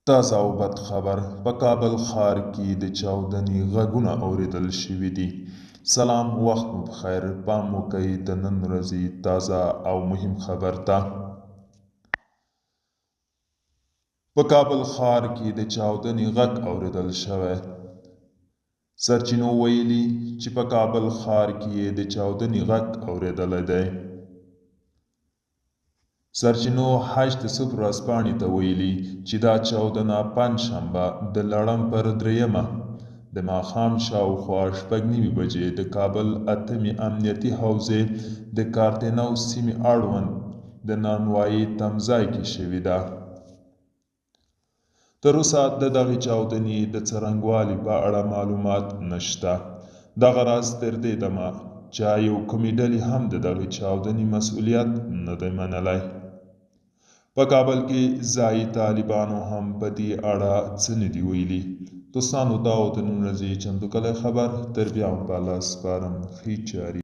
تازه او بد خبر په کابل ښار کې د چاودنې غږونه اوریدل شوي دي. سلام، وخت مو بخیر. پام وکړئ د نن ورځې تازه او مهم خبر ته. په کابل ښار کې د چاودنې غږ اوریدل شوی. سرچینو ویلي چې په کابل ښار کې د چاودنې غږ اوریدلی دی. سرچینو هشت صبح ورځپاڼې ته ویلي چې دا چاودنه پنجشنبه د لړم پر 3 د ماښام شاوخوا 6:30 بجې د کابل 8مې امنیتي حوزې د کارتینو سیمې اړوند د نانوایي تمځای کې شوې ده. تر اوسه د دغې چاودنې د څرنګوالي په اړه معلومات نشته. دغه راز تر دې دمه چا یو کومې ډلې هم د دغې چاودنې مسؤلیت نه دی منلی. په کابل کې ځایي طالبانو هم په دې اړه څه نه دي ویلي. دوستانو، دا و د نن ورځې چمتو کلی خبر. تر بیا هم په الله سپارم. ښې چارې